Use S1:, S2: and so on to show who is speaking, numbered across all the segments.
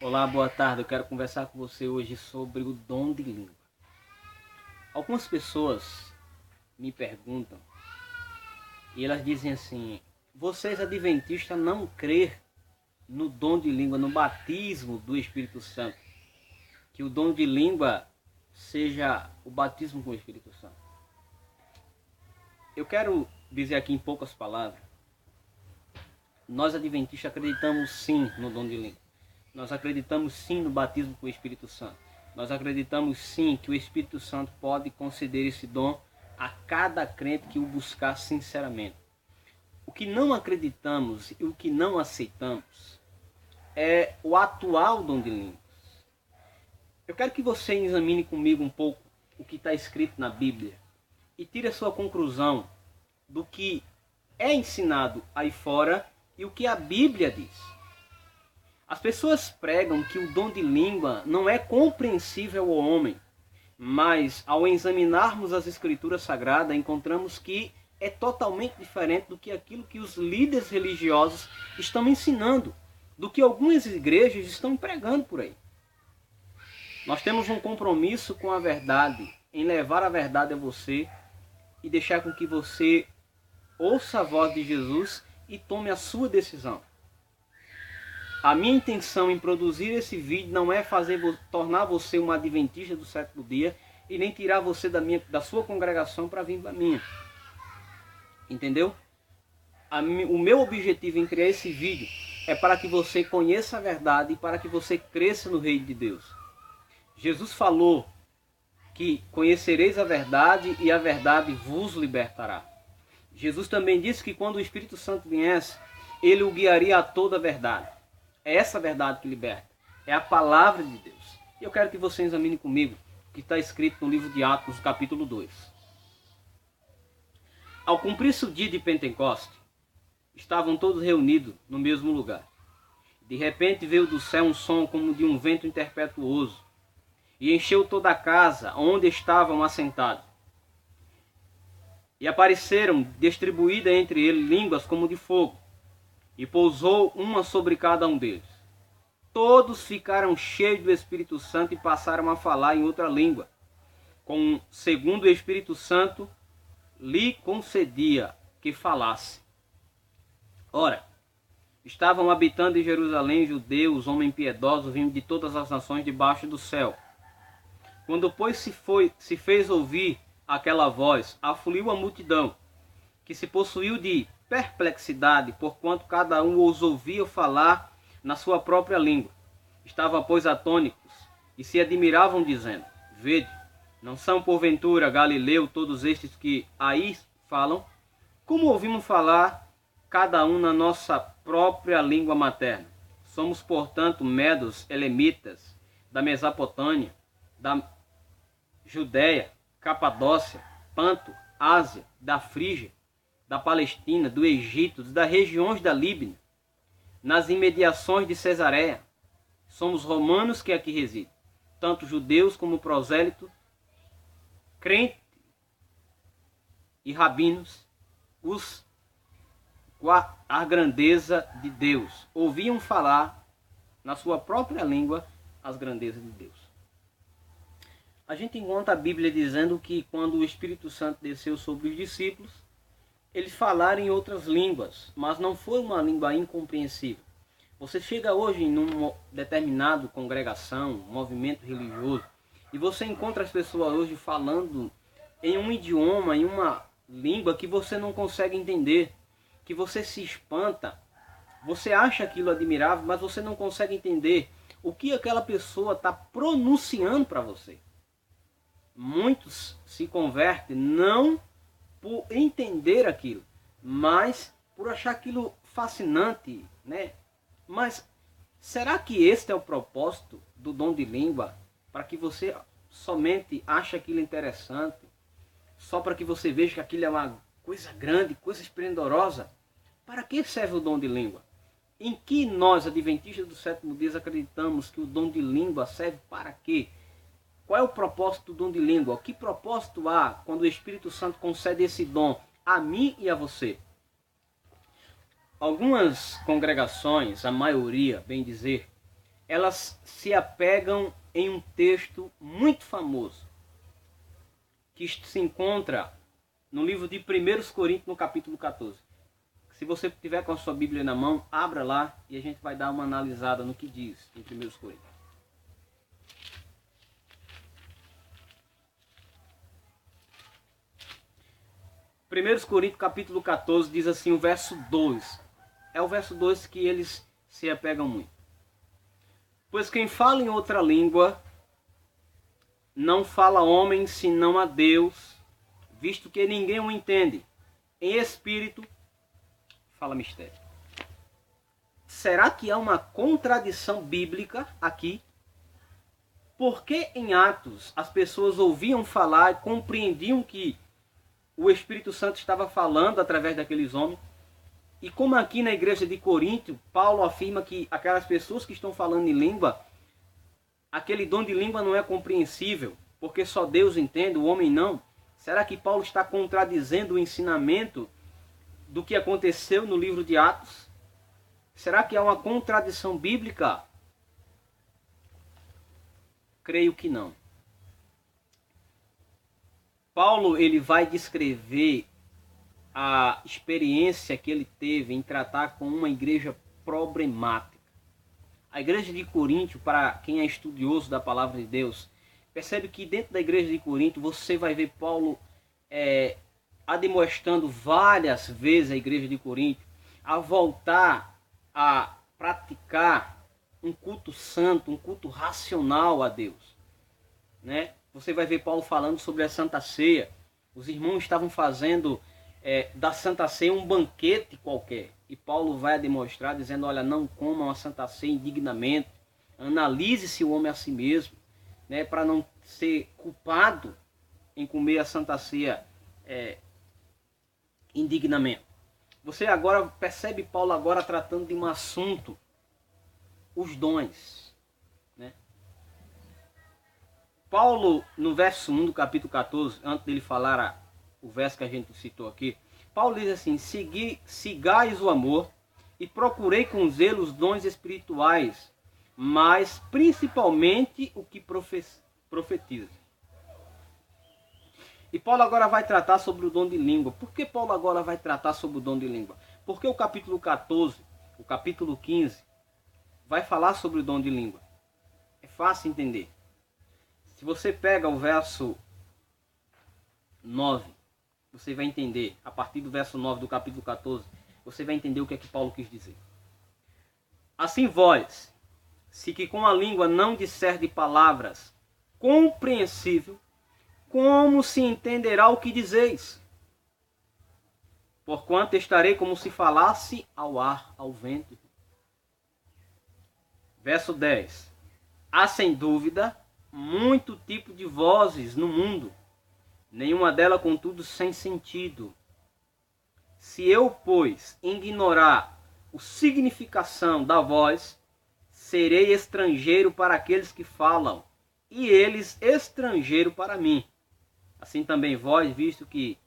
S1: Olá, boa tarde. Eu quero conversar com você hoje sobre o dom de língua. Algumas pessoas me perguntam e elas dizem assim: vocês adventistas não crê no dom de língua, no batismo do Espírito Santo, que o dom de língua seja o batismo com o Espírito Santo. Eu quero dizer aqui em poucas palavras: nós adventistas acreditamos sim no dom de língua. Nós acreditamos sim no batismo com o Espírito Santo. Nós acreditamos sim que o Espírito Santo pode conceder esse dom a cada crente que o buscar sinceramente. O que não acreditamos e o que não aceitamos é o atual dom de línguas. Eu quero que você examine comigo um pouco o que está escrito na Bíblia e tire a sua conclusão do que é ensinado aí fora e o que a Bíblia diz. As pessoas pregam que o dom de língua não é compreensível ao homem, mas ao examinarmos as Escrituras Sagradas, encontramos que é totalmente diferente do que aquilo que os líderes religiosos estão ensinando, do que algumas igrejas estão pregando por aí. Nós temos um compromisso com a verdade, em levar a verdade a você e deixar com que você ouça a voz de Jesus e tome a sua decisão. A minha intenção em produzir esse vídeo não é tornar você um adventista do sétimo dia e nem tirar você da sua congregação para vir para a minha. Entendeu? O meu objetivo em criar esse vídeo é para que você conheça a verdade e para que você cresça no reino de Deus. Jesus falou que conhecereis a verdade e a verdade vos libertará. Jesus também disse que quando o Espírito Santo viesse, ele o guiaria a toda a verdade. É essa verdade que liberta. É a palavra de Deus. E eu quero que você examine comigo o que está escrito no livro de Atos, capítulo 2. Ao cumprir-se o dia de Pentecoste, estavam todos reunidos no mesmo lugar. De repente veio do céu um som como de um vento impetuoso e encheu toda a casa onde estavam assentados. E apareceram distribuídas entre eles línguas como de fogo, e pousou uma sobre cada um deles. Todos ficaram cheios do Espírito Santo e passaram a falar em outra língua, segundo o Espírito Santo lhe concedia que falasse. Ora, estavam habitando em Jerusalém judeus, homens piedosos, vindos de todas as nações debaixo do céu. Quando, pois, se fez ouvir aquela voz, afluiu a multidão, que se possuiu de perplexidade, porquanto cada um os ouvia falar na sua própria língua. Estavam, pois, atônitos, e se admiravam, dizendo: Vede, não são porventura Galileu todos estes que aí falam? Como ouvimos falar cada um na nossa própria língua materna? Somos, portanto, medos, elemitas, da Mesopotâmia, da Judéia, Capadócia, Ponto, Ásia, da Frígia, da Palestina, do Egito, das regiões da Líbia, nas imediações de Cesareia. Somos romanos que aqui residem, tanto judeus como prosélitos, crentes e rabinos, a grandeza de Deus. Ouviam falar na sua própria língua as grandezas de Deus. A gente encontra a Bíblia dizendo que quando o Espírito Santo desceu sobre os discípulos, eles falaram em outras línguas, mas não foi uma língua incompreensível. Você chega hoje em uma determinada congregação, movimento religioso, e você encontra as pessoas hoje falando em um idioma, em uma língua que você não consegue entender, que você se espanta, você acha aquilo admirável, mas você não consegue entender o que aquela pessoa está pronunciando para você. Muitos se convertem não por entender aquilo, mas por achar aquilo fascinante, né? Mas será que este é o propósito do dom de língua? Para que você somente ache aquilo interessante? Só para que você veja que aquilo é uma coisa grande, coisa esplendorosa? Para que serve o dom de língua? Em que nós, adventistas do sétimo dia, acreditamos que o dom de língua serve para quê? Qual é o propósito do dom de língua? Que propósito há quando o Espírito Santo concede esse dom a mim e a você? Algumas congregações, a maioria, bem dizer, elas se apegam em um texto muito famoso, que se encontra no livro de 1 Coríntios, no capítulo 14. Se você tiver com a sua Bíblia na mão, abra lá e a gente vai dar uma analisada no que diz em 1 Coríntios. 1 Coríntios capítulo 14 diz assim, o verso 2. É o verso 2 que eles se apegam muito. Pois quem fala em outra língua não fala a homem senão a Deus, visto que ninguém o entende. Em espírito fala mistério. Será que há uma contradição bíblica aqui? Porque em Atos as pessoas ouviam falar e compreendiam que o Espírito Santo estava falando através daqueles homens? E como aqui na igreja de Corinto, Paulo afirma que aquelas pessoas que estão falando em língua, aquele dom de língua não é compreensível, porque só Deus entende, o homem não. Será que Paulo está contradizendo o ensinamento do que aconteceu no livro de Atos? Será que há uma contradição bíblica? Creio que não. Paulo ele vai descrever a experiência que ele teve em tratar com uma igreja problemática. A igreja de Corinto, para quem é estudioso da palavra de Deus, percebe que dentro da igreja de Corinto você vai ver Paulo admoestando várias vezes a igreja de Corinto a voltar a praticar um culto santo, um culto racional a Deus, né? Você vai ver Paulo falando sobre a Santa Ceia. Os irmãos estavam fazendo da Santa Ceia um banquete qualquer. E Paulo vai demonstrar dizendo, olha, não comam a Santa Ceia indignamente. Analise-se o homem a si mesmo, né, para não ser culpado em comer a Santa Ceia indignamente. Você agora percebe Paulo agora tratando de um assunto, os dons. Paulo, no verso 1 do capítulo 14, antes dele falar o verso que a gente citou aqui, Paulo diz assim, sigais o amor e procurei com zelo os dons espirituais, mas principalmente o que profetiza. E Paulo agora vai tratar sobre o dom de língua. Por que Paulo agora vai tratar sobre o dom de língua? Porque o capítulo 14, o capítulo 15, vai falar sobre o dom de língua. É fácil entender. Se você pega o verso 9, você vai entender, a partir do verso 9 do capítulo 14, você vai entender o que é que Paulo quis dizer. Assim vós, se que com a língua não disser de palavras compreensível, como se entenderá o que dizeis? Porquanto estarei como se falasse ao ar, ao vento. Verso 10. Há sem dúvida muito tipo de vozes no mundo, nenhuma delas, contudo, sem sentido. Se eu, pois, ignorar a significação da voz, serei estrangeiro para aqueles que falam, e eles estrangeiro para mim. Assim também vós, visto que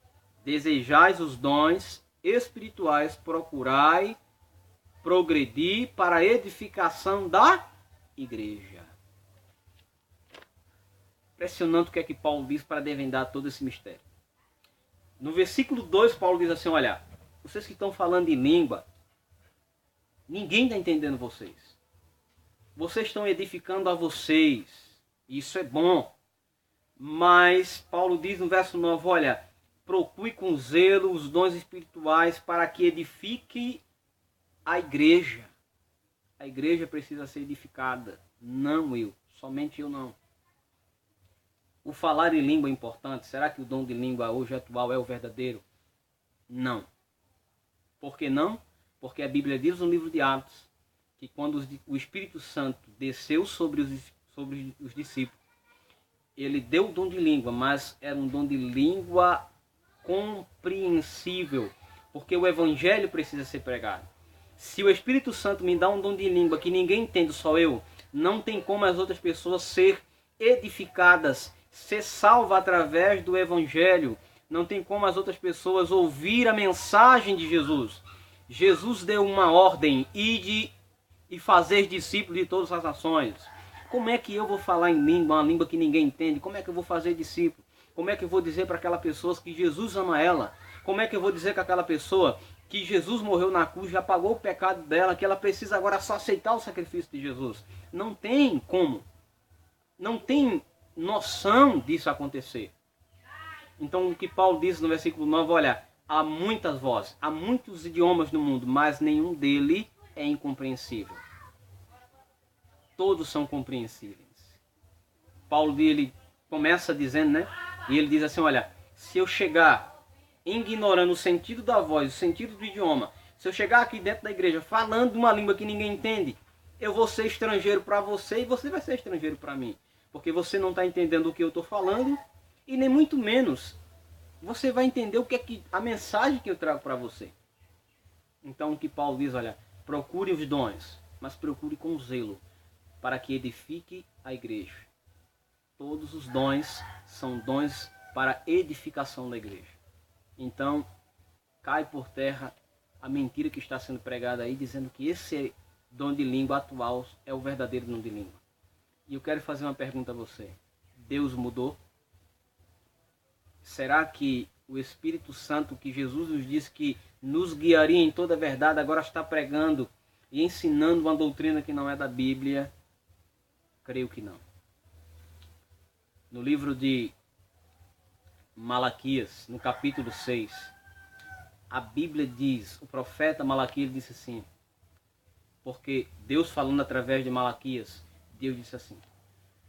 S1: desejais os dons espirituais, procurai progredir para a edificação da igreja. Impressionante o que é que Paulo diz para desvendar todo esse mistério. No versículo 2, Paulo diz assim, olha, vocês que estão falando em língua, ninguém está entendendo vocês. Vocês estão edificando a vocês, isso é bom. Mas Paulo diz no verso 9, olha, procure com zelo os dons espirituais para que edifique a igreja. A igreja precisa ser edificada, não eu, somente eu não. O falar em língua é importante. Será que o dom de língua hoje atual é o verdadeiro? Não. Por que não? Porque a Bíblia diz no livro de Atos que quando o Espírito Santo desceu sobre os discípulos, ele deu o dom de língua, mas era um dom de língua compreensível, porque o Evangelho precisa ser pregado. Se o Espírito Santo me dá um dom de língua que ninguém entende, só eu, não tem como as outras pessoas ser edificadas, ser salva através do Evangelho. Não tem como as outras pessoas ouvir a mensagem de Jesus. Jesus deu uma ordem, ide e fazer discípulos de todas as nações. Como é que eu vou falar em língua, uma língua que ninguém entende? Como é que eu vou fazer discípulo? Como é que eu vou dizer para aquela pessoa que Jesus ama ela? Como é que eu vou dizer para aquela pessoa que Jesus morreu na cruz, já pagou o pecado dela, que ela precisa agora só aceitar o sacrifício de Jesus? Não tem como. Não tem noção disso acontecer. Então o que Paulo diz no versículo 9, olha, há muitas vozes, há muitos idiomas no mundo, mas nenhum deles é incompreensível. Todos são compreensíveis. Paulo ele começa dizendo, né? E ele diz assim, olha, se eu chegar ignorando o sentido da voz, o sentido do idioma, se eu chegar aqui dentro da igreja falando uma língua que ninguém entende, eu vou ser estrangeiro para você e você vai ser estrangeiro para mim. Porque você não está entendendo o que eu estou falando e nem muito menos você vai entender o que é a mensagem que eu trago para você. Então o que Paulo diz, olha, procure os dons, mas procure com zelo, para que edifique a igreja. Todos os dons são dons para edificação da igreja. Então, cai por terra a mentira que está sendo pregada aí, dizendo que esse dom de língua atual é o verdadeiro dom de língua. E eu quero fazer uma pergunta a você. Deus mudou? Será que o Espírito Santo, que Jesus nos disse que nos guiaria em toda a verdade, agora está pregando e ensinando uma doutrina que não é da Bíblia? Creio que não. No livro de Malaquias, no capítulo 6, a Bíblia diz, o profeta Malaquias disse assim, porque Deus falando através de Malaquias, Deus disse assim,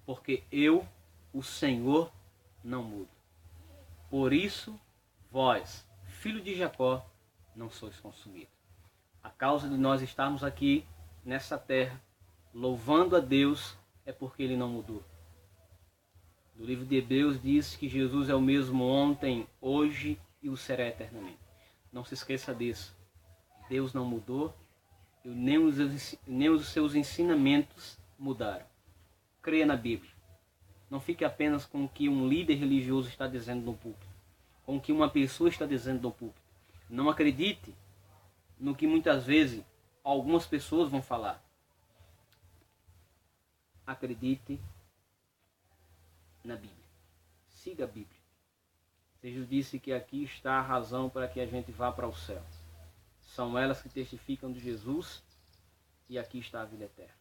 S1: porque eu, o Senhor, não mudo. Por isso, vós, filho de Jacó, não sois consumidos. A causa de nós estarmos aqui, nessa terra, louvando a Deus, é porque Ele não mudou. No livro de Hebreus diz que Jesus é o mesmo ontem, hoje e o será eternamente. Não se esqueça disso. Deus não mudou e nem os seus ensinamentos mudaram. Creia na Bíblia. Não fique apenas com o que um líder religioso está dizendo no púlpito, com o que uma pessoa está dizendo no púlpito. Não acredite no que muitas vezes algumas pessoas vão falar. Acredite na Bíblia. Siga a Bíblia. Jesus disse que aqui está a razão para que a gente vá para o céu. São elas que testificam de Jesus e aqui está a vida eterna.